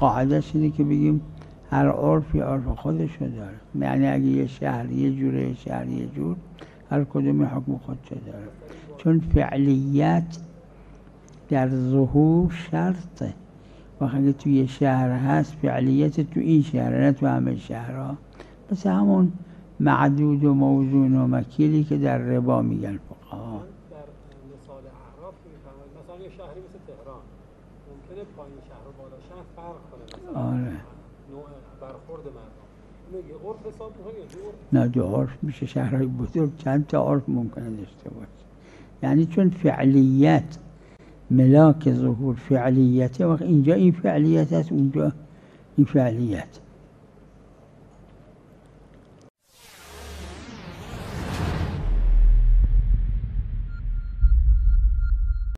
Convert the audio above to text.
قاعده‌اش اینه که بگیم هر عرفی عرف خودشو داره. یعنی اگه یه شهر یه جوره، یه شهر یه جور، هر کدوم حکم خودشو داره. چون فعلیت در ظهور شرطه. وقتی اگه توی یه شهر هست فعلیت تو این شهر، نه تو همه شهرها. پس همون معدود و موزون و مکیلی که در ربا میگن فقها. در مثال اعراف میفرمایید مثلا یه شهری مثل تهران ممکنه پایین شهر و بالا شهر فرق کنه، مثلا آره. نوع برخورد مردم. اینو یه عرف حساب می‌کنه یا دو عرف؟ نه دو عرف میشه. شهرهای بزرگ چند تا عرف ممکنه داشته باشه. یعنی چون فعلیت ملاک ظهور فعلیته، وقت اینجا این فعلیت هست، اونجا این فعلیت.